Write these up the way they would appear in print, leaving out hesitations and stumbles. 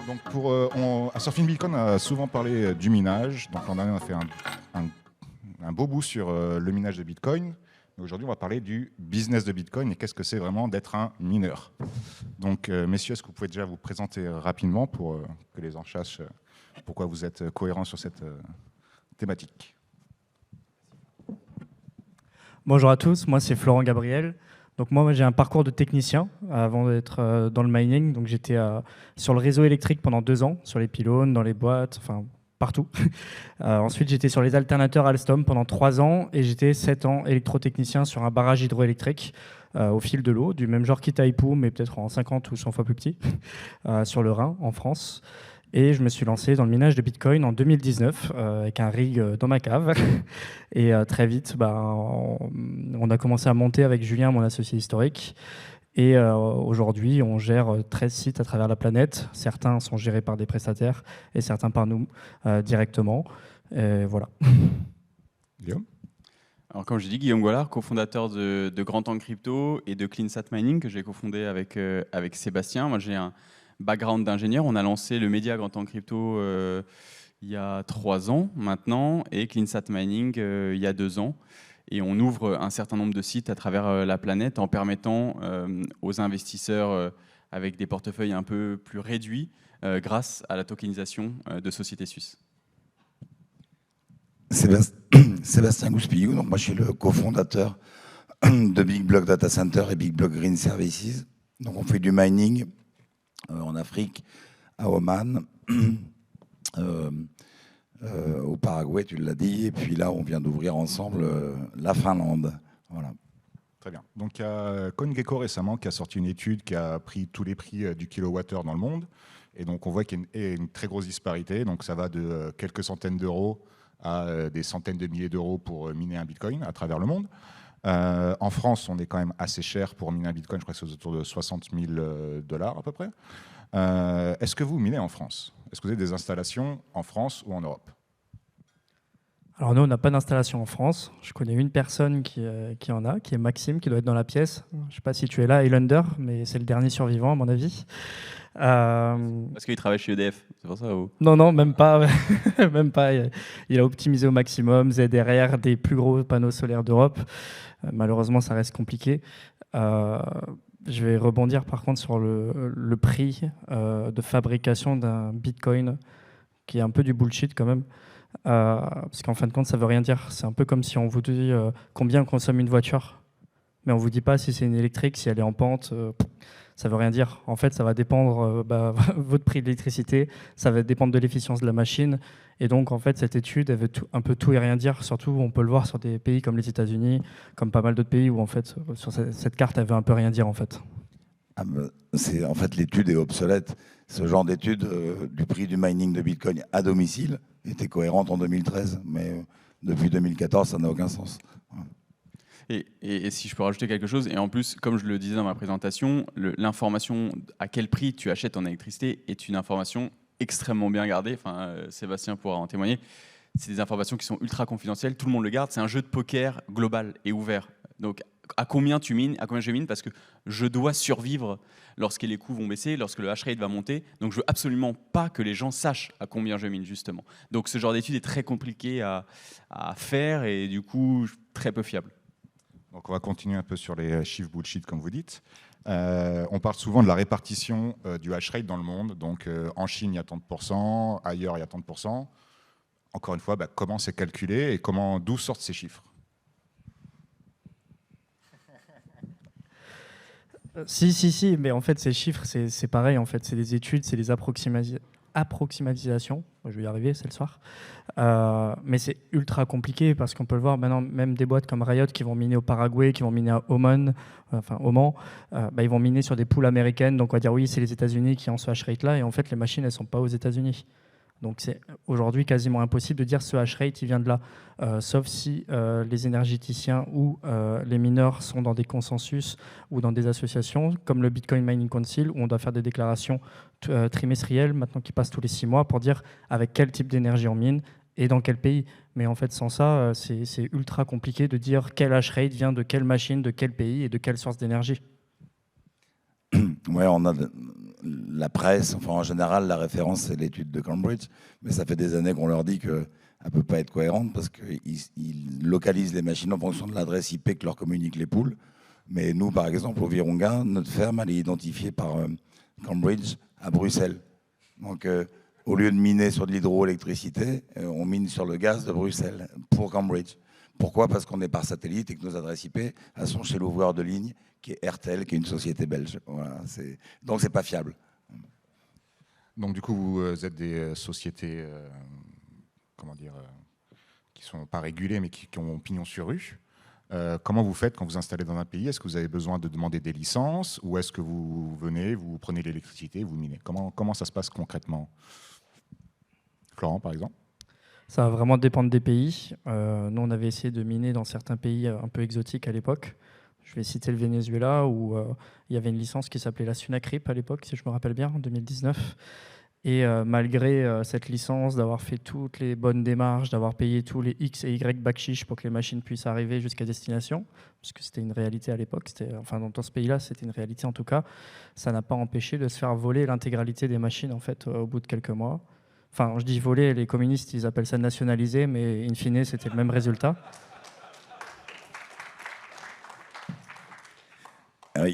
Donc à Surfing Bitcoin, on a souvent parlé du minage. Donc l'an dernier, on a fait un beau bout sur le minage de Bitcoin. Mais aujourd'hui, on va parler du business de Bitcoin et qu'est-ce que c'est vraiment d'être un mineur. Donc, messieurs, est-ce que vous pouvez déjà vous présenter rapidement pour que les gens sachent pourquoi vous êtes cohérents sur cette thématique? Bonjour à tous, moi c'est Florent Gabriel. Donc moi j'ai un parcours de technicien avant d'être dans le mining. Donc j'étais sur le réseau électrique pendant 2 ans, sur les pylônes, dans les boîtes, enfin partout. Ensuite j'étais sur les alternateurs Alstom pendant 3 ans et j'étais 7 ans électrotechnicien sur un barrage hydroélectrique au fil de l'eau, du même genre qu'Itaipu, mais peut-être en 50 ou 100 fois plus petit, sur le Rhin en France. Et je me suis lancé dans le minage de Bitcoin en 2019 avec un rig dans ma cave. Et très vite, on a commencé à monter avec Julien, mon associé historique. Et aujourd'hui, on gère 13 sites à travers la planète. Certains sont gérés par des prestataires et certains par nous directement. Et voilà. Guillaume? Alors, comme je dis, Guillaume Goillard, cofondateur de Grand Tank Crypto et de CleanSat Mining, que j'ai cofondé avec Sébastien. Moi, j'ai un background d'ingénieur. On a lancé le média Grand Tank Crypto il y a 3 ans maintenant et CleanSat Mining il y a 2 ans. Et on ouvre un certain nombre de sites à travers la planète en permettant aux investisseurs avec des portefeuilles un peu plus réduits grâce à la tokenisation de sociétés suisses. Sébastien Gouspillou, donc moi je suis le cofondateur de Big Block Data Center et Big Block Green Services. Donc on fait du mining en Afrique, à Oman, au Paraguay, tu l'as dit, et puis là on vient d'ouvrir ensemble la Finlande. Voilà. Très bien. Donc il y a CoinGecko récemment qui a sorti une étude qui a pris tous les prix du kilowattheure dans le monde. Et donc on voit qu'il y a une très grosse disparité. Donc ça va de quelques centaines d'euros à des centaines de milliers d'euros pour miner un Bitcoin à travers le monde. En France, on est quand même assez cher pour miner un Bitcoin, je crois que c'est autour de 60 000 $ à peu près. Est-ce que vous minez en France? Est-ce que vous avez des installations en France ou en Europe? Alors nous, on n'a pas d'installation en France. Je connais une personne qui en a, qui est Maxime, qui doit être dans la pièce. Je ne sais pas si tu es là, Highlander, mais c'est le dernier survivant à mon avis. Parce qu'il travaille chez EDF, c'est pour ça ou... Non, même pas. Même pas. Il a optimisé au maximum, ZRR, des plus gros panneaux solaires d'Europe. Malheureusement, ça reste compliqué. Je vais rebondir par contre sur le prix de fabrication d'un Bitcoin, qui est un peu du bullshit quand même. Parce qu'en fin de compte, ça veut rien dire. C'est un peu comme si on vous dit combien consomme une voiture, mais on vous dit pas si c'est une électrique, si elle est en pente. Ça veut rien dire. En fait, ça va dépendre votre prix de l'électricité, ça va dépendre de l'efficience de la machine. Et donc, en fait, cette étude, elle veut un peu tout et rien dire. Surtout, on peut le voir sur des pays comme les États-Unis, comme pas mal d'autres pays où, en fait, sur cette carte, elle veut un peu rien dire, en fait. En fait, l'étude est obsolète. Ce genre d'étude du prix du mining de Bitcoin à domicile était cohérente en 2013, mais depuis 2014, ça n'a aucun sens. Et si je peux rajouter quelque chose, et en plus, comme je le disais dans ma présentation, l'information à quel prix tu achètes ton électricité est une information extrêmement bien gardée. Enfin, Sébastien pourra en témoigner. C'est des informations qui sont ultra confidentielles. Tout le monde le garde. C'est un jeu de poker global et ouvert. Donc, à combien tu mines, à combien je mine, parce que je dois survivre lorsque les coûts vont baisser, lorsque le hash rate va monter. Donc, je veux absolument pas que les gens sachent à combien je mine, justement. Donc, ce genre d'étude est très compliqué à faire et du coup, très peu fiable. Donc on va continuer un peu sur les chiffres bullshit, comme vous dites. On parle souvent de la répartition du hash rate dans le monde. Donc en Chine, il y a tant de pourcents, ailleurs, il y a tant de pourcents. Encore une fois, comment c'est calculé et d'où sortent ces chiffres? Si, mais en fait, ces chiffres, c'est pareil. En fait, c'est des études, c'est des approximations. Je vais y arriver, c'est le soir. Mais c'est ultra compliqué parce qu'on peut le voir maintenant, même des boîtes comme Riot qui vont miner au Paraguay, qui vont miner à Oman, ils vont miner sur des poules américaines. Donc on va dire oui, c'est les États-Unis qui ont ce hash rate là, et en fait les machines elles sont pas aux États-Unis. Donc c'est aujourd'hui quasiment impossible de dire ce hash rate il vient de là, sauf si les énergéticiens ou les mineurs sont dans des consensus ou dans des associations comme le Bitcoin Mining Council où on doit faire des déclarations trimestrielles maintenant qui passent tous les 6 mois pour dire avec quel type d'énergie on mine et dans quel pays. Mais en fait sans ça c'est ultra compliqué de dire quel hash rate vient de quelle machine, de quel pays et de quelle source d'énergie. Ouais, la presse, enfin en général, la référence, c'est l'étude de Cambridge, mais ça fait des années qu'on leur dit qu'elle ne peut pas être cohérente parce qu'ils localisent les machines en fonction de l'adresse IP que leur communiquent les poules. Mais nous, par exemple, au Virunga, notre ferme, elle est identifiée par Cambridge à Bruxelles. Donc, au lieu de miner sur de l'hydroélectricité, on mine sur le gaz de Bruxelles pour Cambridge. Pourquoi ? Parce qu'on est par satellite et que nos adresses IP, elles sont chez l'ouvreur de ligne, qui est Airtel, qui est une société belge. Voilà, donc, c'est pas fiable. Donc, du coup, vous êtes des sociétés, qui sont pas régulées, mais qui ont pignon sur rue. Comment vous faites quand vous installez dans un pays ? Est-ce que vous avez besoin de demander des licences ou est-ce que vous venez, vous prenez l'électricité, vous minez ? Comment ça se passe concrètement ? Florent, par exemple ? Ça va vraiment dépendre des pays. Nous, on avait essayé de miner dans certains pays un peu exotiques à l'époque. Je vais citer le Venezuela, où il y avait une licence qui s'appelait la Sunacrip à l'époque, si je me rappelle bien, en 2019. Et malgré cette licence, d'avoir fait toutes les bonnes démarches, d'avoir payé tous les X et Y bakshish pour que les machines puissent arriver jusqu'à destination, parce que c'était une réalité à l'époque, enfin dans ce pays-là, c'était une réalité en tout cas, ça n'a pas empêché de se faire voler l'intégralité des machines en fait, au bout de quelques mois. Enfin, je dis voler, les communistes, ils appellent ça nationaliser, mais in fine, c'était le même résultat.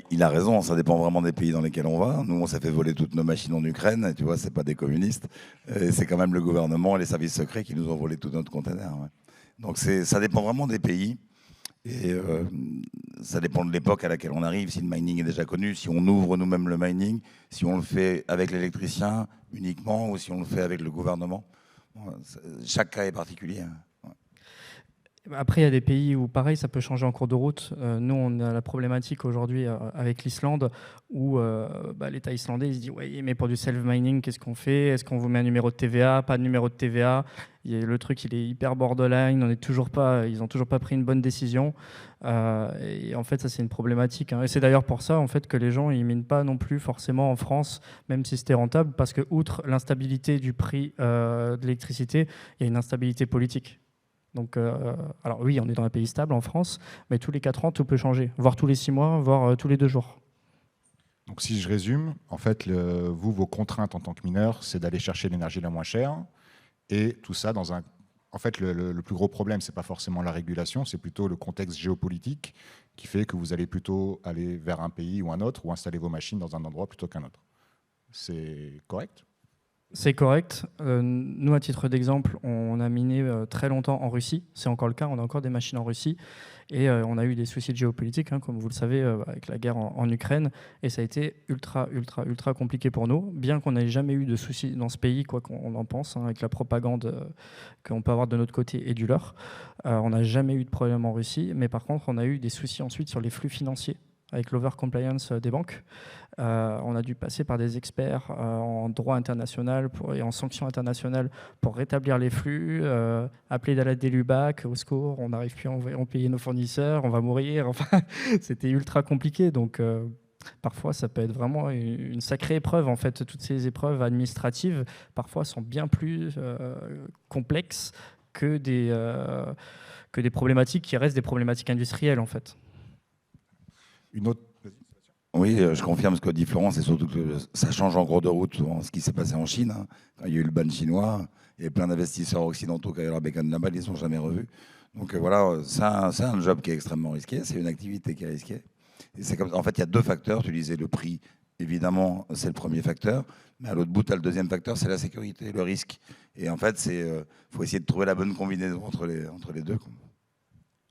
Il a raison, ça dépend vraiment des pays dans lesquels on va. Nous, on s'est fait voler toutes nos machines en Ukraine, tu vois, c'est pas des communistes. C'est quand même le gouvernement et les services secrets qui nous ont volé tout notre container. Ouais. Donc ça dépend vraiment des pays. Et ça dépend de l'époque à laquelle on arrive, si le mining est déjà connu, si on ouvre nous-mêmes le mining, si on le fait avec l'électricien uniquement ou si on le fait avec le gouvernement. Chaque cas est particulier. Après, il y a des pays où, pareil, ça peut changer en cours de route. Nous, on a la problématique aujourd'hui avec l'Islande, où l'État islandais il se dit « Oui, mais pour du self-mining, qu'est-ce qu'on fait ? Est-ce qu'on vous met un numéro de TVA ? Pas de numéro de TVA ?» Le truc, il est hyper borderline. Ils n'ont toujours pas pris une bonne décision. Et en fait, ça, c'est une problématique. Et c'est d'ailleurs pour ça en fait, que les gens ne minent pas non plus forcément en France, même si c'était rentable, parce que, outre l'instabilité du prix de l'électricité, il y a une instabilité politique. Donc, alors oui, on est dans un pays stable en France, mais tous les 4 ans, tout peut changer, voire tous les 6 mois, voire tous les 2 jours. Donc si je résume, en fait, vos contraintes en tant que mineur, c'est d'aller chercher l'énergie la moins chère, et tout ça dans un... En fait, le plus gros problème, c'est pas forcément la régulation, c'est plutôt le contexte géopolitique qui fait que vous allez plutôt aller vers un pays ou un autre, ou installer vos machines dans un endroit plutôt qu'un autre. C'est correct ? C'est correct. Nous, à titre d'exemple, on a miné très longtemps en Russie. C'est encore le cas, on a encore des machines en Russie. Et on a eu des soucis de géopolitique, comme vous le savez, avec la guerre en Ukraine. Et ça a été ultra compliqué pour nous. Bien qu'on n'ait jamais eu de soucis dans ce pays, quoi qu'on en pense, avec la propagande qu'on peut avoir de notre côté et du leur. On n'a jamais eu de problème en Russie. Mais par contre, on a eu des soucis ensuite sur les flux financiers, avec l'over-compliance des banques. On a dû passer par des experts en droit international et en sanctions internationales pour rétablir les flux, appeler Dalat Delubac, au secours, on n'arrive plus à payer nos fournisseurs, on va mourir. Enfin, c'était ultra compliqué. Donc, parfois, ça peut être vraiment une sacrée épreuve. En fait, toutes ces épreuves administratives, parfois, sont bien plus complexes que des problématiques qui restent des problématiques industrielles, en fait. Une autre... Oui, je confirme ce que dit Florence, et surtout que ça change en cours de route, ce qui s'est passé en Chine. Quand il y a eu le ban chinois, il y a plein d'investisseurs occidentaux qui avaient leur bécane là-bas, ils ne sont jamais revus. Donc voilà, c'est un job qui est extrêmement risqué, c'est une activité qui est risquée. Et c'est comme, en fait, il y a 2 facteurs. Tu disais le prix, évidemment, c'est le premier facteur, mais à l'autre bout, tu as le deuxième facteur, c'est la sécurité, le risque. Et en fait, faut essayer de trouver la bonne combinaison entre les deux.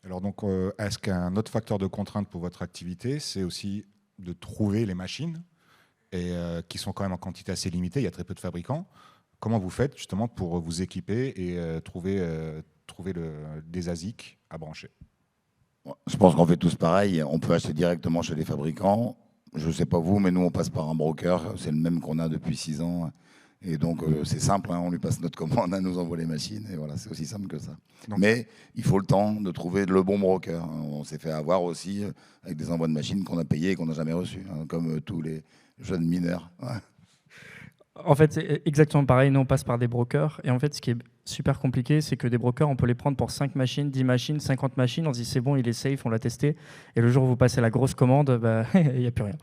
Alors donc, est-ce qu'un autre facteur de contrainte pour votre activité, c'est aussi de trouver les machines et, qui sont quand même en quantité assez limitée, il y a très peu de fabricants. Comment vous faites justement pour vous équiper et trouver des ASIC à brancher ? Je pense qu'on fait tous pareil. On peut acheter directement chez les fabricants. Je ne sais pas vous, mais nous, on passe par un broker. C'est le même qu'on a depuis 6 ans. Et donc, c'est simple, on lui passe notre commande, elle nous envoie les machines, et voilà, c'est aussi simple que ça. Donc, mais il faut le temps de trouver le bon broker. On s'est fait avoir aussi avec des envois de machines qu'on a payés et qu'on n'a jamais reçus, comme tous les jeunes mineurs. Ouais. En fait, c'est exactement pareil. Nous, on passe par des brokers. Et en fait, ce qui est super compliqué, c'est que des brokers, on peut les prendre pour 5 machines, 10 machines, 50 machines. On se dit c'est bon, il est safe, on l'a testé. Et le jour où vous passez la grosse commande, bah, il n'y a plus rien.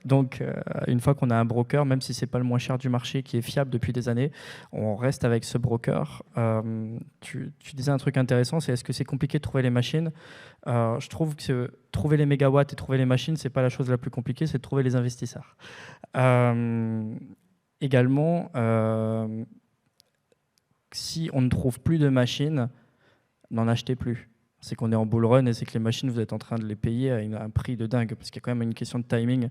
Donc, une fois qu'on a un broker, même si ce n'est pas le moins cher du marché, qui est fiable depuis des années, on reste avec ce broker. Tu disais un truc intéressant, c'est est-ce que c'est compliqué de trouver les machines? Je trouve que trouver les mégawatts et trouver les machines, ce n'est pas la chose la plus compliquée, c'est de trouver les investisseurs. Également, si on ne trouve plus de machines, n'en achetez plus. C'est qu'on est en bull run et c'est que les machines, vous êtes en train de les payer à un prix de dingue, parce qu'il y a quand même une question de timing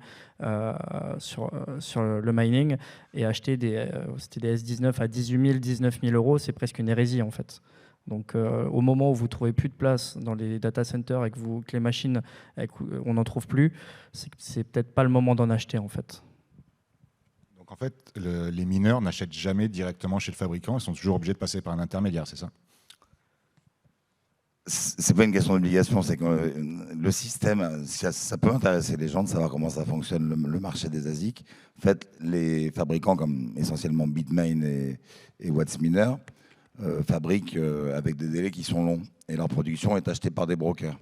sur le mining. Et acheter c'était des S19 à 18 000, 19 000 euros, c'est presque une hérésie en fait. Donc au moment où vous ne trouvez plus de place dans les data centers et que les machines, on n'en trouve plus, c'est peut-être pas le moment d'en acheter en fait. Donc en fait, les mineurs n'achètent jamais directement chez le fabricant, ils sont toujours obligés de passer par un intermédiaire, c'est ça? C'est pas une question d'obligation, c'est que le système, ça peut intéresser les gens de savoir comment ça fonctionne le marché des ASIC. En fait, les fabricants comme essentiellement Bitmain et WhatsMiner fabriquent avec des délais qui sont longs et leur production est achetée par des brokers.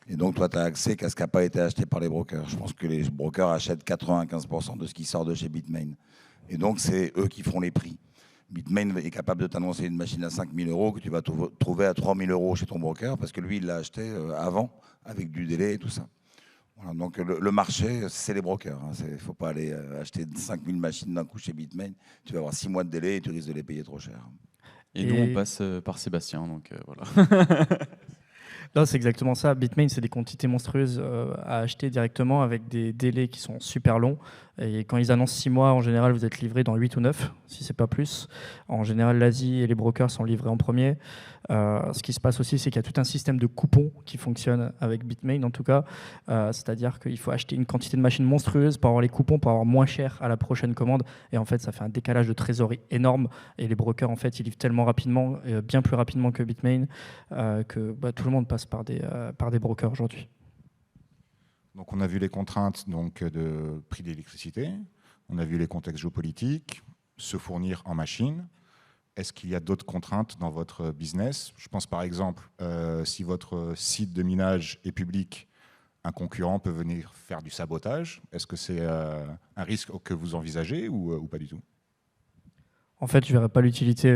Et donc, toi, tu as accès qu'à ce qui n'a pas été acheté par les brokers. Je pense que les brokers achètent 95% de ce qui sort de chez Bitmain. Et donc, c'est eux qui font les prix. Bitmain est capable de t'annoncer une machine à 5 000 euros que tu vas trouver à 3 000 euros chez ton broker parce que lui, il l'a acheté avant, avec du délai et tout ça. Voilà, donc, le marché, c'est les brokers. Il ne faut pas aller acheter 5 000 machines d'un coup chez Bitmain. Tu vas avoir 6 mois de délai et tu risques de les payer trop cher. Et nous, on passe par Sébastien, donc voilà. Là, c'est exactement ça. Bitmain, c'est des quantités monstrueuses à acheter directement avec des délais qui sont super longs. Et quand ils annoncent 6 mois, en général, vous êtes livré dans 8 ou 9, si ce n'est pas plus. En général, l'Asie et les brokers sont livrés en premier. Ce qui se passe aussi, c'est qu'il y a tout un système de coupons qui fonctionne avec Bitmain, en tout cas. C'est-à-dire qu'il faut acheter une quantité de machines monstrueuses pour avoir les coupons, pour avoir moins cher à la prochaine commande. Et en fait, ça fait un décalage de trésorerie énorme. Et les brokers, en fait, ils livrent tellement rapidement, bien plus rapidement que Bitmain, que tout le monde passe par des brokers aujourd'hui. Donc on a vu les contraintes de prix d'électricité, on a vu les contextes géopolitiques, se fournir en machines. Est-ce qu'il y a d'autres contraintes dans votre business? Je pense par exemple, si votre site de minage est public, un concurrent peut venir faire du sabotage. Est-ce que c'est un risque que vous envisagez ou pas du tout? En fait, je ne verrais pas l'utilité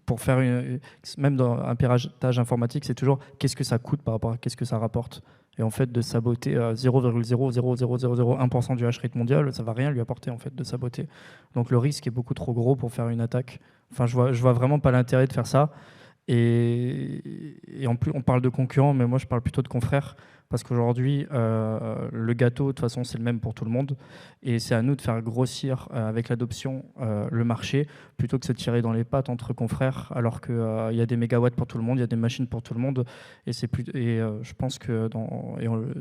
pour faire même dans un piratage informatique, c'est toujours qu'est-ce que ça coûte par rapport à qu'est-ce que ça rapporte. Et en fait, de saboter 0,00001% du hash rate mondial, ça ne va rien lui apporter en fait de saboter. Donc le risque est beaucoup trop gros pour faire une attaque. Enfin, je vois vraiment pas l'intérêt de faire ça. Et en plus, on parle de concurrents, mais moi je parle plutôt de confrères, parce qu'aujourd'hui, le gâteau, de toute façon, c'est le même pour tout le monde, et c'est à nous de faire grossir avec l'adoption le marché, plutôt que de se tirer dans les pattes entre confrères, alors qu'il y a des mégawatts pour tout le monde, il y a des machines pour tout le monde, et je pense que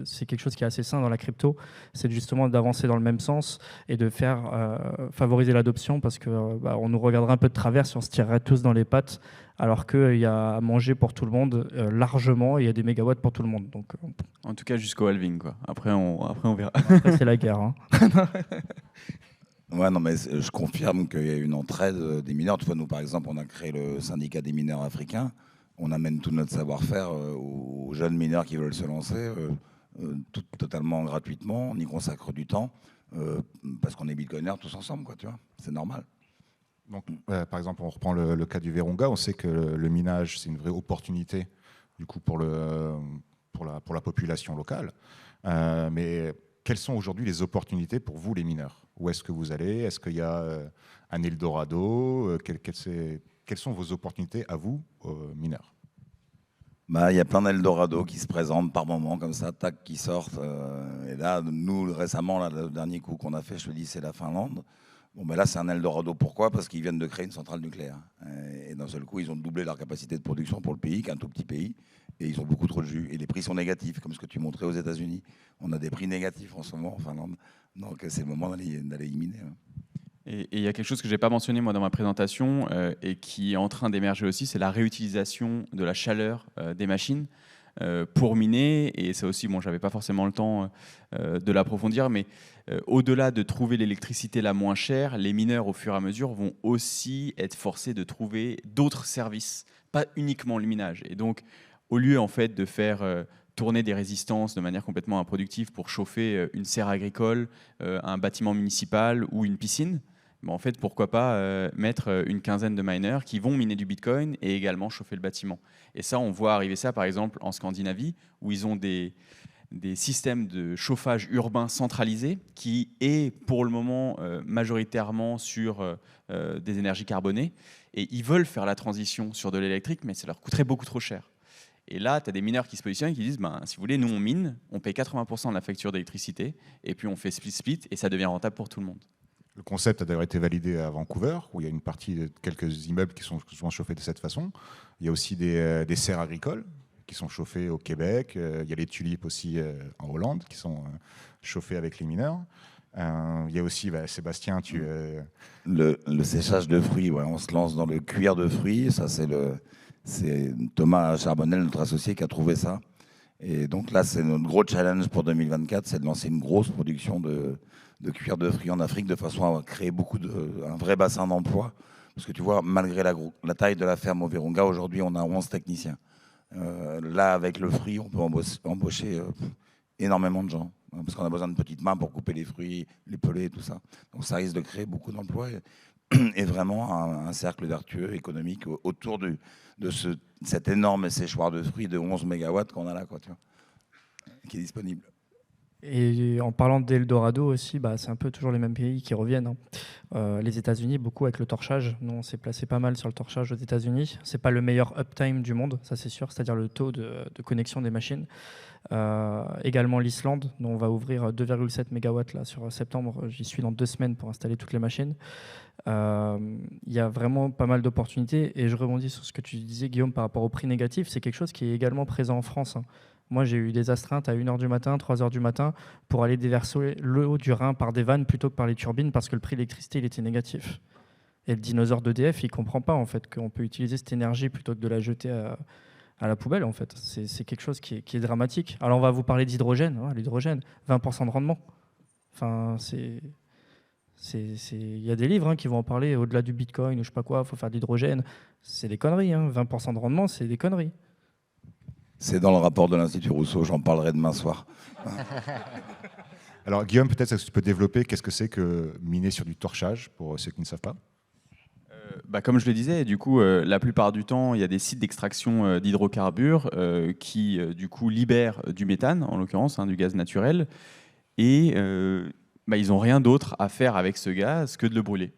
c'est quelque chose qui est assez sain dans la crypto, c'est justement d'avancer dans le même sens et de faire favoriser l'adoption, parce qu'on nous regardera un peu de travers si on se tirerait tous dans les pattes, alors qu'il y a à manger pour tout le monde largement et il y a des mégawatts pour tout le monde. Donc, en tout cas, jusqu'au halving, quoi. Après, on verra. Après, c'est la guerre. Hein. Ouais, non, mais je confirme qu'il y a une entraide des mineurs. Tu vois, nous, par exemple, on a créé le syndicat des mineurs africains. On amène tout notre savoir-faire aux jeunes mineurs qui veulent se lancer, totalement gratuitement. On y consacre du temps parce qu'on est bitcoiners tous ensemble, quoi, tu vois. C'est normal. Donc, par exemple, on reprend le cas du Virunga. On sait que le minage, c'est une vraie opportunité du coup, pour la population locale. Mais quelles sont aujourd'hui les opportunités pour vous, les mineurs? Où est-ce que vous allez? Est-ce qu'il y a un Eldorado? Quelles sont vos opportunités à vous, mineurs? Il y a plein d'Eldorado qui se présentent par moment, comme ça, tac, qui sortent. Et là, nous, récemment, là, le dernier coup qu'on a fait, je te dis, c'est la Finlande. Bon, là, c'est un Eldorado. Pourquoi? Parce qu'ils viennent de créer une centrale nucléaire. Et d'un seul coup, ils ont doublé leur capacité de production pour le pays, qui est un tout petit pays. Et ils ont beaucoup trop de jus. Et les prix sont négatifs, comme ce que tu montrais aux États-Unis. On a des prix négatifs en ce moment en Finlande. Donc, c'est le moment d'aller y miner. Et il y a quelque chose que je n'ai pas mentionné moi dans ma présentation et qui est en train d'émerger aussi, c'est la réutilisation de la chaleur des machines. pour miner. Et ça aussi, bon, j'avais pas forcément le temps de l'approfondir, mais au-delà de trouver l'électricité la moins chère, les mineurs, au fur et à mesure, vont aussi être forcés de trouver d'autres services, pas uniquement le minage. Et donc, au lieu en fait de faire tourner des résistances de manière complètement improductive pour chauffer une serre agricole, un bâtiment municipal ou une piscine, en fait, pourquoi pas mettre une quinzaine de miners qui vont miner du Bitcoin et également chauffer le bâtiment. Et ça, on voit arriver ça, par exemple, en Scandinavie, où ils ont des systèmes de chauffage urbain centralisés qui est, pour le moment, majoritairement sur des énergies carbonées. Et ils veulent faire la transition sur de l'électrique, mais ça leur coûterait beaucoup trop cher. Et là, tu as des mineurs qui se positionnent et qui disent, si vous voulez, nous, on mine, on paye 80% de la facture d'électricité, et puis on fait split-split, et ça devient rentable pour tout le monde. Le concept a d'ailleurs été validé à Vancouver, où il y a une partie de quelques immeubles qui sont souvent chauffés de cette façon. Il y a aussi des serres agricoles qui sont chauffées au Québec. Il y a les tulipes aussi en Hollande qui sont chauffées avec les mineurs. Il y a aussi, Sébastien, le séchage de fruits, on se lance dans le cuir de fruits. Ça, c'est Thomas Charbonnel, notre associé, qui a trouvé ça. Et donc là, c'est notre gros challenge pour 2024, c'est de lancer une grosse production de cuir de fruits en Afrique de façon à créer un vrai bassin d'emploi. Parce que tu vois, malgré la taille de la ferme au Virunga, aujourd'hui, on a 11 techniciens. Là, avec le fruit, on peut embaucher énormément de gens. Parce qu'on a besoin de petites mains pour couper les fruits, les peler et tout ça. Donc ça risque de créer beaucoup d'emplois et vraiment un cercle vertueux économique autour de cet énorme séchoir de fruits de 11 mégawatts qu'on a là, tu vois, qui est disponible. Et en parlant d'Eldorado aussi, c'est un peu toujours les mêmes pays qui reviennent. Les États-Unis, beaucoup avec le torchage. Nous, on s'est placé pas mal sur le torchage aux États-Unis. C'est pas le meilleur uptime du monde, ça c'est sûr, c'est-à-dire le taux de connexion des machines. Également l'Islande, dont on va ouvrir 2,7 MW là, sur septembre. J'y suis dans 2 semaines pour installer toutes les machines. Il y a vraiment pas mal d'opportunités. Et je rebondis sur ce que tu disais, Guillaume, par rapport au prix négatif. C'est quelque chose qui est également présent en France. Moi, j'ai eu des astreintes à 1h du matin, 3h du matin, pour aller déverser l'eau du Rhin par des vannes plutôt que par les turbines, parce que le prix de l'électricité, il était négatif. Et le dinosaure d'EDF, il ne comprend pas en fait, qu'on peut utiliser cette énergie plutôt que de la jeter à la poubelle. En fait. C'est quelque chose qui est dramatique. Alors, on va vous parler d'hydrogène. L'hydrogène, 20% de rendement. Enfin, il y a des livres qui vont en parler, au-delà du Bitcoin ou je sais pas quoi, il faut faire de l'hydrogène. C'est des conneries. 20% de rendement, c'est des conneries. C'est dans le rapport de l'Institut Rousseau, j'en parlerai demain soir. Alors Guillaume, peut-être que tu peux développer qu'est-ce que c'est que miner sur du torchage, pour ceux qui ne savent pas. Comme je le disais, du coup, la plupart du temps, il y a des sites d'extraction d'hydrocarbures qui, du coup, libèrent du méthane, en l'occurrence, du gaz naturel, et ils n'ont rien d'autre à faire avec ce gaz que de le brûler.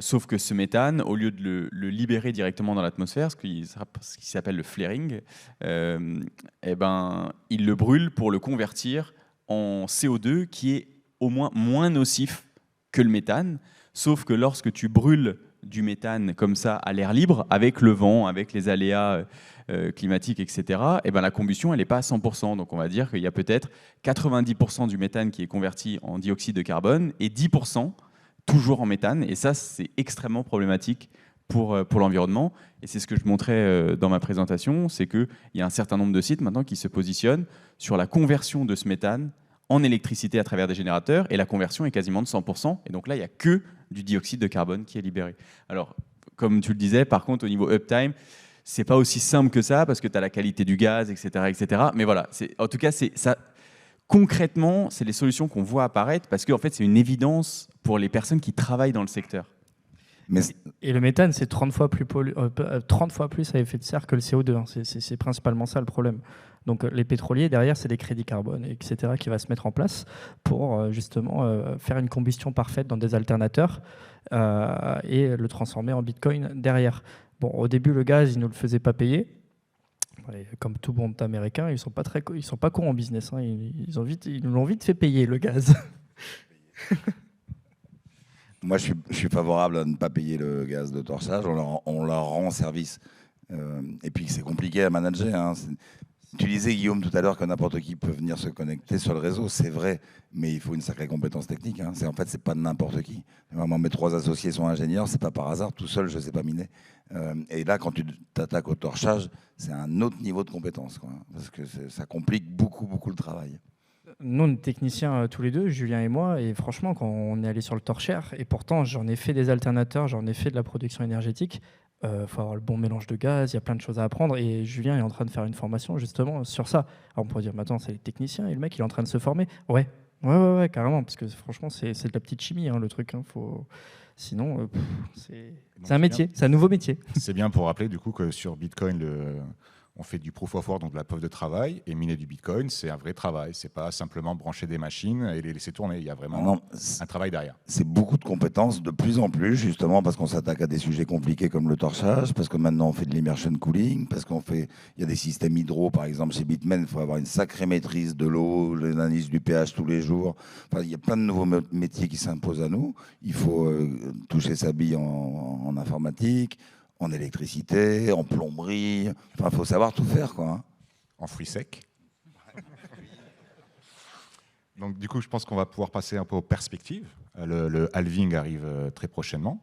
Sauf que ce méthane, au lieu de le libérer directement dans l'atmosphère, ce qui s'appelle le flaring, il le brûle pour le convertir en CO2 qui est au moins nocif que le méthane. Sauf que lorsque tu brûles du méthane comme ça à l'air libre, avec le vent, avec les aléas climatiques, etc., la combustion, elle n'est pas à 100%. Donc on va dire qu'il y a peut-être 90% du méthane qui est converti en dioxyde de carbone et 10% toujours en méthane. Et ça, c'est extrêmement problématique pour l'environnement. Et c'est ce que je montrais dans ma présentation, c'est qu'il y a un certain nombre de sites maintenant qui se positionnent sur la conversion de ce méthane en électricité à travers des générateurs, et la conversion est quasiment de 100%. Et donc là, il n'y a que du dioxyde de carbone qui est libéré. Alors, comme tu le disais, par contre, au niveau uptime, c'est pas aussi simple que ça, parce que tu as la qualité du gaz, etc. etc. Mais voilà, en tout cas, ça. Concrètement, c'est les solutions qu'on voit apparaître, parce qu'en fait, c'est une évidence pour les personnes qui travaillent dans le secteur. Et le méthane, c'est 30 fois plus à effet de serre que le CO2. C'est principalement ça le problème. Donc les pétroliers, derrière, c'est des crédits carbone, etc., qui va se mettre en place pour justement faire une combustion parfaite dans des alternateurs et le transformer en Bitcoin derrière. Bon, au début, le gaz, ils ne nous le faisaient pas payer. Et comme tout bon américain, ils sont pas cons en business. Ils nous l'ont vite fait payer le gaz. Moi, je suis favorable à ne pas payer le gaz de torchage. On leur rend service. Et puis, c'est compliqué à manager. Tu disais, Guillaume, tout à l'heure que n'importe qui peut venir se connecter sur le réseau. C'est vrai, mais il faut une sacrée compétence technique. Hein. En fait, c'est pas n'importe qui. Vraiment, mes 3 associés sont ingénieurs, c'est pas par hasard. Tout seul, je sais pas miner. Et là, quand tu t'attaques au torchage, c'est un autre niveau de compétence, quoi, parce que ça complique beaucoup, beaucoup le travail. Nous, on est techniciens tous les deux, Julien et moi, et franchement, quand on est allé sur le torchère, et pourtant j'en ai fait des alternateurs, j'en ai fait de la production énergétique, faut avoir le bon mélange de gaz, il y a plein de choses à apprendre, et Julien est en train de faire une formation justement sur ça. Alors on pourrait dire, mais attends, c'est les techniciens, et le mec il est en train de se former. Ouais, carrément, parce que franchement, c'est de la petite chimie, hein, le truc. Hein, sinon, c'est un métier, c'est un nouveau métier. C'est bien pour rappeler du coup que sur Bitcoin, on fait du proof of work, donc de la preuve de travail, et miner du Bitcoin, c'est un vrai travail. C'est pas simplement brancher des machines et les laisser tourner. Il y a vraiment un travail derrière. C'est beaucoup de compétences, de plus en plus, justement, parce qu'on s'attaque à des sujets compliqués comme le torchage, parce que maintenant on fait de l'immersion cooling, parce il y a des systèmes hydro, par exemple, chez Bitmain, il faut avoir une sacrée maîtrise de l'eau, l'analyse du pH tous les jours. Enfin, il y a plein de nouveaux métiers qui s'imposent à nous. Il faut toucher sa bille en informatique, en électricité, en plomberie. Enfin, il faut savoir tout faire, quoi. Hein. En fruits secs. Donc, du coup, je pense qu'on va pouvoir passer un peu aux perspectives. Le halving arrive très prochainement.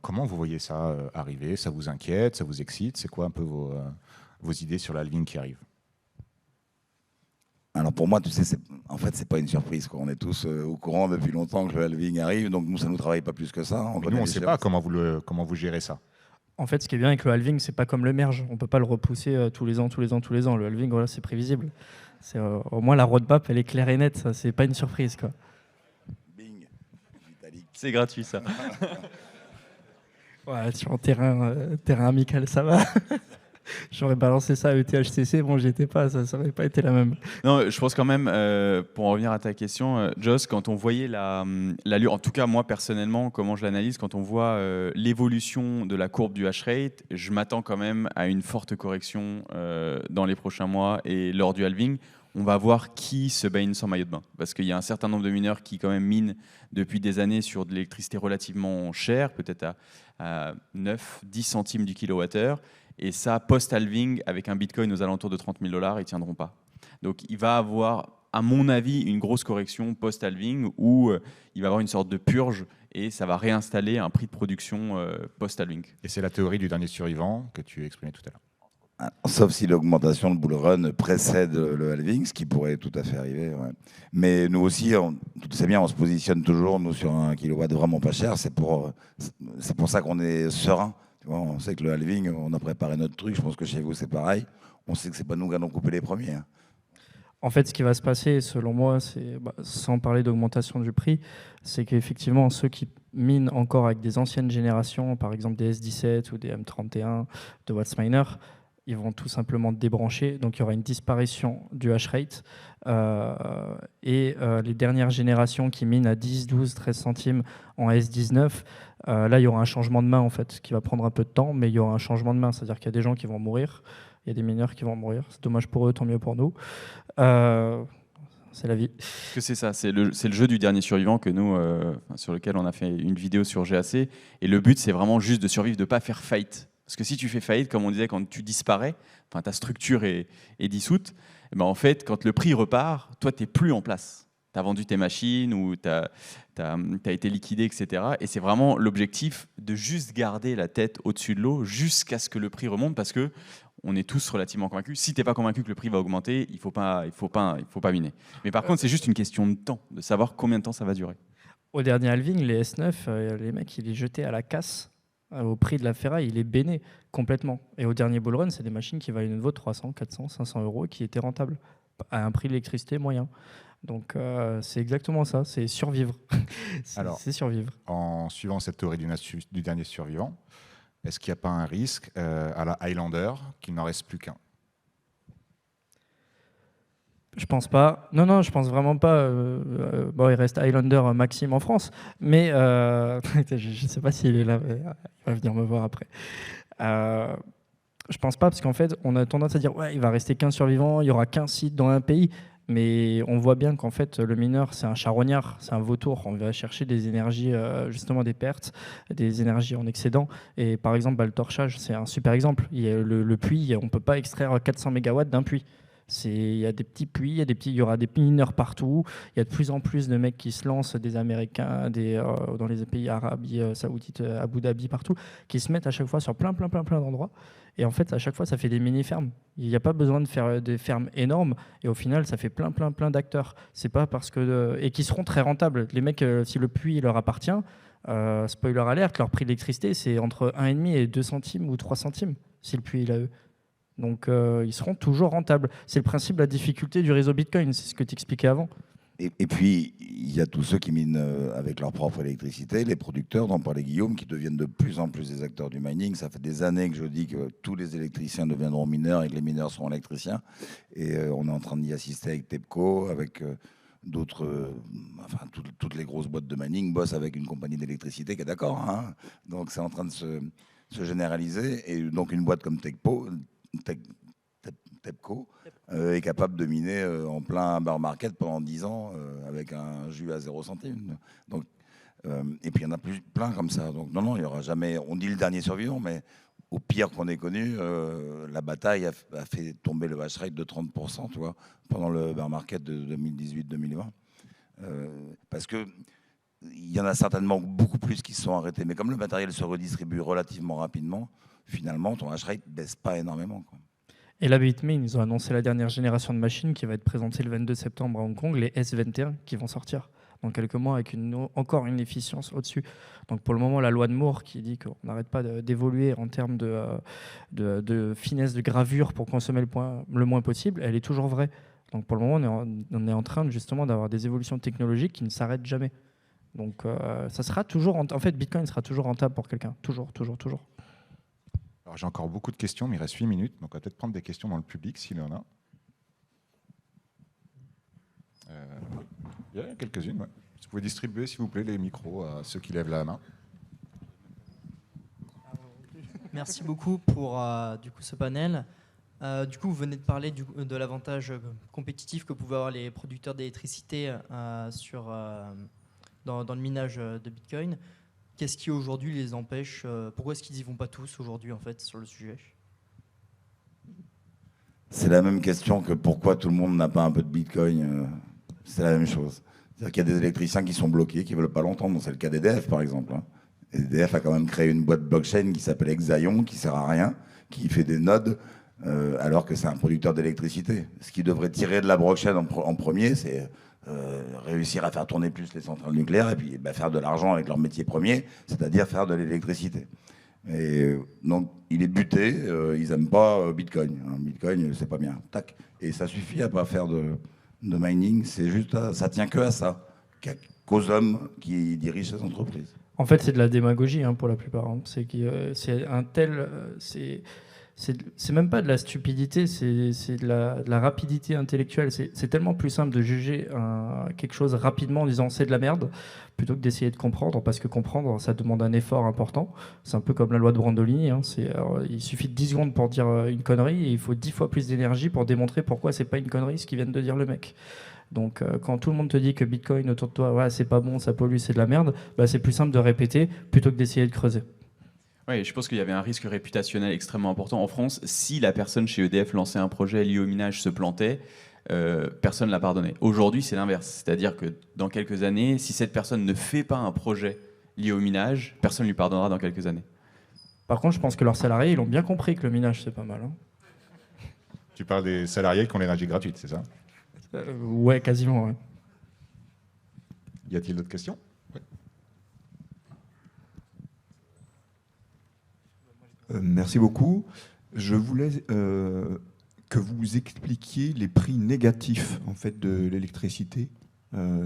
Comment vous voyez ça arriver? Ça vous inquiète? Ça vous excite? C'est quoi un peu vos idées sur le halving qui arrive? Alors pour moi, tu sais, en fait, c'est pas une surprise, quoi. On est tous au courant depuis longtemps que le halving arrive, donc nous, ça nous travaille pas plus que ça. Nous, on ne sait pas comment vous gérez ça. En fait, ce qui est bien avec le halving, c'est pas comme le merge. On peut pas le repousser tous les ans. Le halving, voilà, c'est prévisible. Au moins, la roadmap, elle est claire et nette. Ça, c'est pas une surprise, quoi. Bing, Vitalik. C'est gratuit, ça. Ouais, sur un terrain amical, ça va. J'aurais balancé ça à ETHCC, bon, j'y étais pas, ça aurait pas été la même. Non, je pense quand même, pour en revenir à ta question, Joss, quand on voyait l'allure, en tout cas moi personnellement, comment je l'analyse, quand on voit l'évolution de la courbe du hash rate, je m'attends quand même à une forte correction dans les prochains mois, et lors du halving, on va voir qui se baigne sans maillot de bain. Parce qu'il y a un certain nombre de mineurs qui quand même minent depuis des années sur de l'électricité relativement chère, peut-être à 9-10 centimes du kilowattheure. Et ça, post-halving, avec un Bitcoin aux alentours de 30 000 $, ils ne tiendront pas. Donc il va avoir, à mon avis, une grosse correction post-halving où il va avoir une sorte de purge et ça va réinstaller un prix de production post-halving. Et c'est la théorie du dernier survivant que tu exprimais tout à l'heure. Sauf si l'augmentation de bull run précède le halving, ce qui pourrait tout à fait arriver. Ouais. Mais nous aussi, tu sais bien, on se positionne toujours nous sur un kilowatt vraiment pas cher. C'est pour ça qu'on est serein. Tu vois, on sait que le halving, on a préparé notre truc. Je pense que chez vous, c'est pareil. On sait que c'est pas nous qui allons couper les premiers. Hein. En fait, ce qui va se passer, selon moi, c'est, sans parler d'augmentation du prix, c'est qu'effectivement, ceux qui minent encore avec des anciennes générations, par exemple des S17 ou des M31 de Wattsminer, ils vont tout simplement débrancher. Donc, il y aura une disparition du hash rate. Les dernières générations qui minent à 10, 12, 13 centimes en S19, là, il y aura un changement de main, en fait, qui va prendre un peu de temps, mais il y aura un changement de main. C'est-à-dire qu'il y a des gens qui vont mourir. Il y a des mineurs qui vont mourir. C'est dommage pour eux, tant mieux pour nous. C'est la vie. Que c'est ça, c'est le jeu du dernier survivant que nous, sur lequel on a fait une vidéo sur GAC. Et le but, c'est vraiment juste de survivre, de ne pas faire faillite. Parce que si tu fais faillite, comme on disait, quand tu disparais, ta structure est dissoute, et ben en fait, quand le prix repart, toi, tu n'es plus en place. Tu as vendu tes machines ou tu as été liquidé, etc. Et c'est vraiment l'objectif de juste garder la tête au-dessus de l'eau jusqu'à ce que le prix remonte, parce que on est tous relativement convaincus. Si tu n'es pas convaincu que le prix va augmenter, il faut pas miner. Mais par contre, c'est juste une question de temps, de savoir combien de temps ça va durer. Au dernier halving, les S9, les mecs, ils les jetaient à la casse. Au prix de la ferraille, il est béné complètement. Et au dernier bull run, c'est des machines qui valaient une vaut 300, 400, 500 € et qui étaient rentables à un prix d'électricité moyen. Donc c'est exactement ça, c'est survivre. C'est survivre. En suivant cette théorie du dernier survivant, est-ce qu'il n'y a pas un risque à la Highlander qu'il n'en reste plus qu'un? Je pense pas. Non, je pense vraiment pas. Bon, il reste Highlander Maxime en France, mais je ne sais pas s'il est là. Il va venir me voir après. Je pense pas, parce qu'en fait, on a tendance à dire ouais, il va rester qu'un survivant, il y aura qu'un site dans un pays. mais on voit bien qu'en fait, le mineur, c'est un charognard, c'est un vautour. On va chercher des énergies, justement des pertes, des énergies en excédent. Et par exemple, le torchage, c'est un super exemple. Il y a le puits, on ne peut pas extraire 400 mégawatts d'un puits. Il y a des petits puits, il y aura des mineurs partout. Il y a de plus en plus de mecs qui se lancent, des Américains, dans les pays Arabie Saoudite, Abu Dhabi, partout, qui se mettent à chaque fois sur plein d'endroits. Et en fait, à chaque fois, ça fait des mini-fermes. Il n'y a pas besoin de faire des fermes énormes. Et au final, ça fait plein d'acteurs. C'est pas parce que et qui seront très rentables. Les mecs, si le puits leur appartient, spoiler alert, leur prix d'électricité, c'est entre 1,5 et 2 centimes ou 3 centimes, si le puits il a eux. Donc, ils seront toujours rentables. C'est le principe de la difficulté du réseau Bitcoin, c'est ce que tu expliquais avant. Et puis, il y a tous ceux qui minent avec leur propre électricité, les producteurs, dont parlait Guillaume, qui deviennent de plus en plus des acteurs du mining. Ça fait des années que je dis que tous les électriciens deviendront mineurs et que les mineurs seront électriciens. Et on est en train d'y assister avec TEPCO, avec d'autres... enfin, toutes les grosses boîtes de mining bossent avec une compagnie d'électricité qui est d'accord. Hein. Donc, c'est en train de se généraliser. Et donc, une boîte comme TEPCO est capable de miner en plein bear market pendant 10 ans avec un jus à 0 centime. Donc, et puis il y en a plein comme ça. Donc non, il n'y aura jamais... On dit le dernier survivant, mais au pire qu'on ait connu, la bataille a fait tomber le hash rate de 30%, tu vois, pendant le bear market de 2018-2020. Parce que il y en a certainement beaucoup plus qui se sont arrêtés. Mais comme le matériel se redistribue relativement rapidement, finalement, ton hash rate ne baisse pas énormément, quoi. Et là, Bitmain, ils ont annoncé la dernière génération de machines qui va être présentée le 22 septembre à Hong Kong, les S21 qui vont sortir dans quelques mois avec encore une efficience au-dessus. Donc pour le moment, la loi de Moore qui dit qu'on n'arrête pas d'évoluer en termes de finesse de gravure pour consommer le moins possible, elle est toujours vraie. Donc pour le moment, on est en train justement d'avoir des évolutions technologiques qui ne s'arrêtent jamais. Donc ça sera toujours... En fait, Bitcoin sera toujours rentable pour quelqu'un. Toujours. Alors, j'ai encore beaucoup de questions, mais il reste 8 minutes, donc on va peut-être prendre des questions dans le public s'il y en a. Il y en a quelques-unes, ouais. Vous pouvez distribuer, s'il vous plaît, les micros à ceux qui lèvent la main. Merci beaucoup pour du coup, ce panel. Du coup, vous venez de parler de l'avantage compétitif que pouvaient avoir les producteurs d'électricité dans le minage de Bitcoin. Qu'est-ce qui aujourd'hui les empêche pourquoi est-ce qu'ils n'y vont pas tous aujourd'hui en fait sur le sujet? C'est la même question que pourquoi tout le monde n'a pas un peu de Bitcoin. C'est la même chose. C'est-à-dire qu'il y a des électriciens qui sont bloqués, qui ne veulent pas l'entendre. C'est le cas d'EDF par exemple. EDF a quand même créé une boîte blockchain qui s'appelle Exaion, qui ne sert à rien, qui fait des nodes, alors que c'est un producteur d'électricité. Ce qui devrait tirer de la blockchain en premier, c'est réussir à faire tourner plus les centrales nucléaires et puis faire de l'argent avec leur métier premier, c'est-à-dire faire de l'électricité. Et donc, il est buté, ils n'aiment pas Bitcoin. Bitcoin, c'est pas bien. Tac. Et ça suffit à pas faire de mining, c'est juste ça tient que à ça, qu'aux hommes qui dirigent ces entreprises. En fait, c'est de la démagogie pour la plupart. C'est un tel... C'est même pas de la stupidité, c'est de la rapidité intellectuelle. C'est tellement plus simple de juger quelque chose rapidement en disant c'est de la merde, plutôt que d'essayer de comprendre, parce que comprendre, ça demande un effort important. C'est un peu comme la loi de Brandolini. Il suffit de 10 secondes pour dire une connerie, et il faut 10 fois plus d'énergie pour démontrer pourquoi c'est pas une connerie ce qu'ils viennent de dire le mec. Donc quand tout le monde te dit que Bitcoin autour de toi, ouais, c'est pas bon, ça pollue, c'est de la merde, c'est plus simple de répéter plutôt que d'essayer de creuser. Oui, je pense qu'il y avait un risque réputationnel extrêmement important en France. Si la personne chez EDF lançait un projet lié au minage se plantait, personne ne l'a pardonné. Aujourd'hui, c'est l'inverse. C'est-à-dire que dans quelques années, si cette personne ne fait pas un projet lié au minage, personne ne lui pardonnera dans quelques années. Par contre, je pense que leurs salariés, ils ont bien compris que le minage, c'est pas mal. Tu parles des salariés qui ont l'énergie gratuite, c'est ça? Ouais, quasiment. Ouais. Y a-t-il d'autres questions? Merci beaucoup. Je voulais que vous expliquiez les prix négatifs en fait, de l'électricité.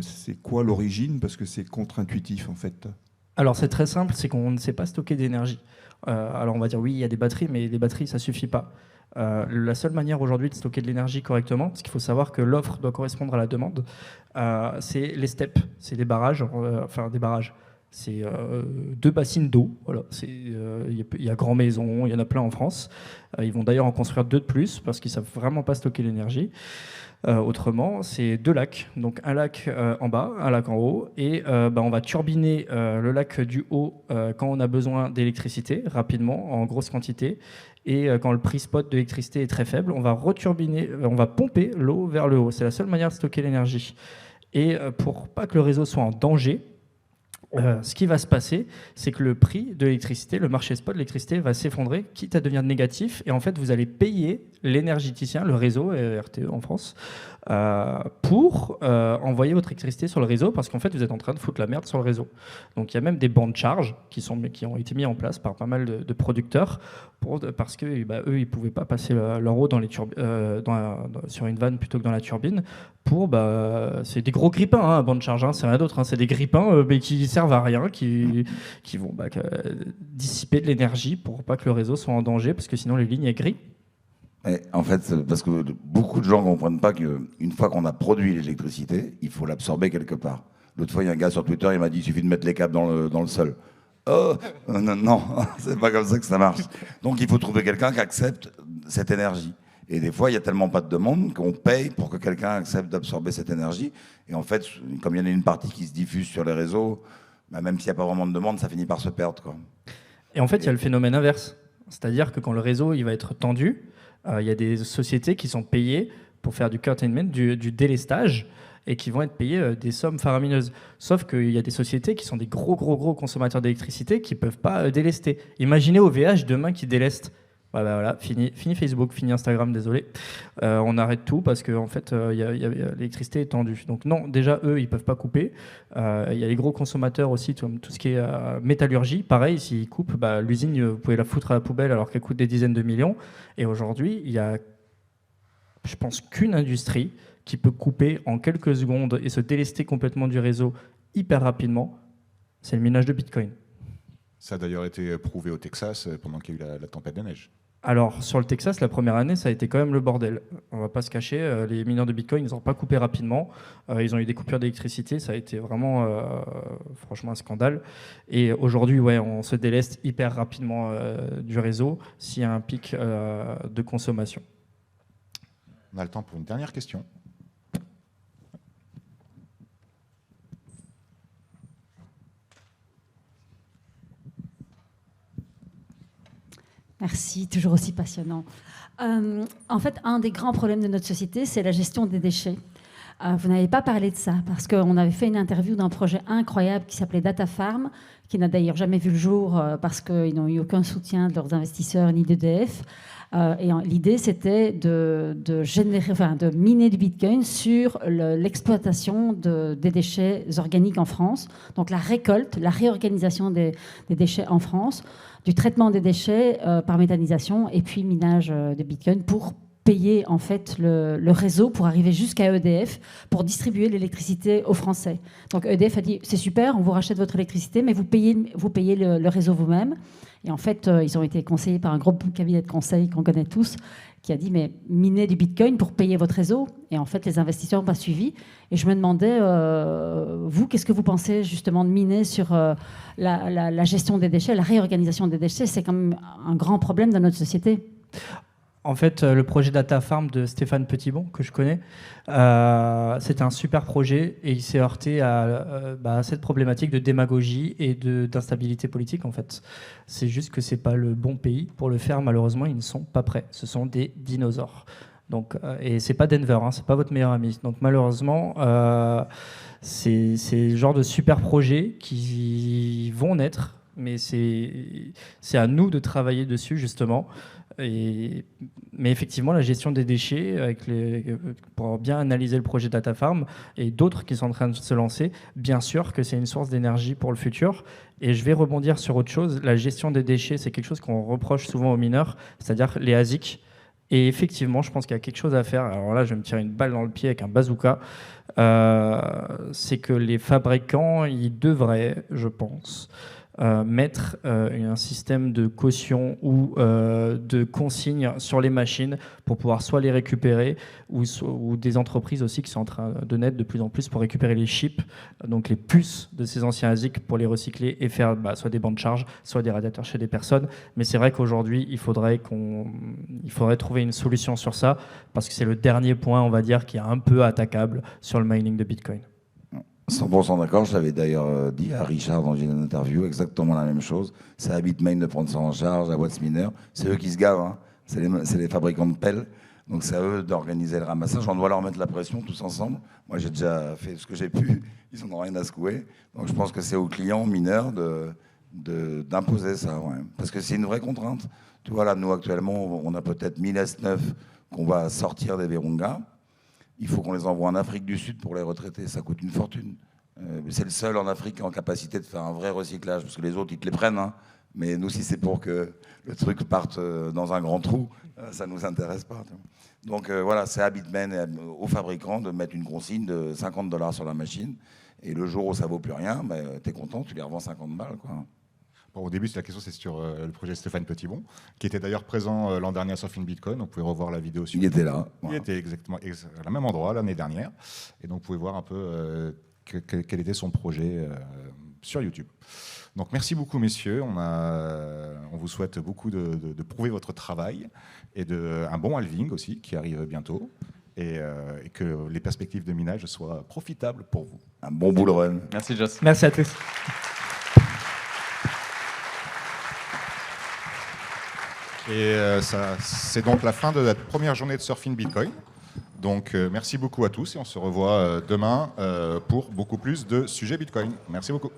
C'est quoi l'origine? Parce que c'est contre-intuitif en fait. Alors c'est très simple, c'est qu'on ne sait pas stocker d'énergie. Alors on va dire oui, il y a des batteries, mais les batteries, ça ne suffit pas. La seule manière aujourd'hui de stocker de l'énergie correctement, parce qu'il faut savoir que l'offre doit correspondre à la demande, c'est les steppes, c'est des barrages, des barrages. C'est 2 bassines d'eau. Voilà. Il y a Grand Maison, il y en a plein en France. Ils vont d'ailleurs en construire 2 de plus parce qu'ils ne savent vraiment pas stocker l'énergie. Autrement, c'est 2 lacs. Donc un lac en bas, un lac en haut. Et on va turbiner le lac du haut quand on a besoin d'électricité, rapidement, en grosse quantité. Et quand le prix spot de l'électricité est très faible, on va returbiner, on va pomper l'eau vers le haut. C'est la seule manière de stocker l'énergie. Et pour pas que le réseau soit en danger, ce qui va se passer, c'est que le prix de l'électricité, le marché spot de l'électricité va s'effondrer, quitte à devenir négatif. Et en fait, vous allez payer l'énergéticien, le réseau, RTE en France, pour envoyer votre électricité sur le réseau, parce qu'en fait, vous êtes en train de foutre la merde sur le réseau. Donc, il y a même des bancs de charge qui ont été mis en place par pas mal de producteurs, parce que eux, ils ne pouvaient pas passer leur eau sur une vanne plutôt que dans la turbine. C'est des gros grippins, un banc de charge, hein, c'est rien d'autre. C'est des grippins mais qui servent à rien, qui vont dissiper de l'énergie pour pas que le réseau soit en danger, parce que sinon les lignes grillent. En fait, c'est parce que beaucoup de gens ne comprennent pas qu'une fois qu'on a produit l'électricité, il faut l'absorber quelque part. L'autre fois, il y a un gars sur Twitter, il m'a dit il suffit de mettre les câbles dans le sol. Oh, non, c'est pas comme ça que ça marche. Donc il faut trouver quelqu'un qui accepte cette énergie. Et des fois, il n'y a tellement pas de demande qu'on paye pour que quelqu'un accepte d'absorber cette énergie. Et en fait, comme il y en a une partie qui se diffuse sur les réseaux, même s'il n'y a pas vraiment de demande, ça finit par se perdre, quoi. Et en fait, il y a le phénomène inverse. C'est-à-dire que quand le réseau il va être tendu, il y a des sociétés qui sont payées pour faire du curtailment, du délestage, et qui vont être payées des sommes faramineuses. Sauf qu'il y a des sociétés qui sont des gros consommateurs d'électricité qui ne peuvent pas délester. Imaginez OVH demain qui déleste. Voilà, fini Facebook, fini Instagram, désolé. On arrête tout parce que en fait, l'électricité est tendue. Donc non, déjà, eux, ils ne peuvent pas couper. Il y a les gros consommateurs aussi, tout ce qui est métallurgie. Pareil, s'ils coupent, l'usine, vous pouvez la foutre à la poubelle alors qu'elle coûte des dizaines de millions. Et aujourd'hui, il y a, je pense, qu'une industrie qui peut couper en quelques secondes et se délester complètement du réseau hyper rapidement. C'est le minage de Bitcoin. Ça a d'ailleurs été prouvé au Texas pendant qu'il y a eu la tempête de neige. Alors, sur le Texas, la première année, ça a été quand même le bordel. On va pas se cacher, les mineurs de Bitcoin, ils n'ont pas coupé rapidement. Ils ont eu des coupures d'électricité, ça a été vraiment, franchement, un scandale. Et aujourd'hui, on se déleste hyper rapidement du réseau s'il y a un pic de consommation. On a le temps pour une dernière question. Merci, toujours aussi passionnant. En fait, un des grands problèmes de notre société, c'est la gestion des déchets. Vous n'avez pas parlé de ça, parce qu'on avait fait une interview d'un projet incroyable qui s'appelait Data Farm, qui n'a d'ailleurs jamais vu le jour parce qu'ils n'ont eu aucun soutien de leurs investisseurs ni d'EDF. Et l'idée, c'était de miner du Bitcoin sur l'exploitation des déchets organiques en France. Donc la récolte, la réorganisation des déchets en France, du traitement des déchets par méthanisation et puis minage de Bitcoin pour payer en fait le réseau pour arriver jusqu'à EDF pour distribuer l'électricité aux Français. Donc EDF a dit c'est super, on vous rachète votre électricité, mais vous payez le réseau vous-même. Et en fait, ils ont été conseillés par un gros cabinet de conseil qu'on connaît tous, qui a dit mais minez du Bitcoin pour payer votre réseau. Et en fait, les investisseurs n'ont pas suivi. Et je me demandais, vous, qu'est-ce que vous pensez justement de miner sur la gestion des déchets, la réorganisation des déchets? C'est quand même un grand problème dans notre société. En fait, le projet Data Farm de Stéphane Petitbon, que je connais, c'était un super projet et il s'est heurté à cette problématique de démagogie et d'instabilité politique, en fait. C'est juste que ce n'est pas le bon pays pour le faire. Malheureusement, ils ne sont pas prêts. Ce sont des dinosaures. Donc, et ce n'est pas Denver, ce n'est pas votre meilleur ami. Donc malheureusement, c'est le genre de super projets qui vont naître, mais c'est à nous de travailler dessus, justement. Mais effectivement, la gestion des déchets, pour bien analyser le projet Data Farm et d'autres qui sont en train de se lancer, bien sûr que c'est une source d'énergie pour le futur. Et je vais rebondir sur autre chose. La gestion des déchets, c'est quelque chose qu'on reproche souvent aux mineurs, c'est-à-dire les ASIC. Et effectivement, je pense qu'il y a quelque chose à faire. Alors là, je vais me tirer une balle dans le pied avec un bazooka. C'est que les fabricants, ils devraient, je pense, mettre un système de caution ou de consigne sur les machines pour pouvoir soit les récupérer ou des entreprises aussi qui sont en train de naître de plus en plus pour récupérer les chips, donc les puces de ces anciens ASIC pour les recycler et faire soit des bancs de charge, soit des radiateurs chez des personnes. Mais c'est vrai qu'aujourd'hui, il faudrait trouver une solution sur ça parce que c'est le dernier point, on va dire, qui est un peu attaquable sur le mining de Bitcoin. 100% d'accord, je l'avais d'ailleurs dit à Richard dans une interview, exactement la même chose. C'est à Bitmain de prendre ça en charge, à Whatsminer. C'est eux qui se gavent, hein. C'est les fabricants de pelles. Donc c'est à eux d'organiser le ramassage. On doit leur mettre la pression tous ensemble. Moi j'ai déjà fait ce que j'ai pu, ils n'ont rien à secouer. Donc je pense que c'est aux clients mineurs d'imposer ça. Ouais. Parce que c'est une vraie contrainte. Tu vois là, nous actuellement, on a peut-être 1000 S9 qu'on va sortir des Virunga. Il faut qu'on les envoie en Afrique du Sud pour les retraiter. Ça coûte une fortune. C'est le seul en Afrique qui est en capacité de faire un vrai recyclage, parce que les autres, ils te les prennent. Hein. Mais nous, si c'est pour que le truc parte dans un grand trou, ça ne nous intéresse pas. Donc voilà, c'est à Bitmain et aux fabricants de mettre une consigne de $50 sur la machine. Et le jour où ça ne vaut plus rien, tu es content, tu les revends 50 balles. Quoi. Bon, au début, la question, c'est sur le projet Stéphane Petitbon, qui était d'ailleurs présent l'an dernier à Surfing Bitcoin. Donc, vous pouvez revoir la vidéo sur Il était là. Il était exactement à la même endroit l'année dernière. Et donc, vous pouvez voir un peu quel était son projet sur YouTube. Donc, merci beaucoup, messieurs. On vous souhaite beaucoup de prouver votre travail et un bon halving aussi, qui arrive bientôt. Et que les perspectives de minage soient profitables pour vous. Un bon bull run. Merci, Joss. Merci à tous. Et c'est donc la fin de la première journée de Surfing Bitcoin. Donc merci beaucoup à tous et on se revoit demain pour beaucoup plus de sujets Bitcoin. Merci beaucoup.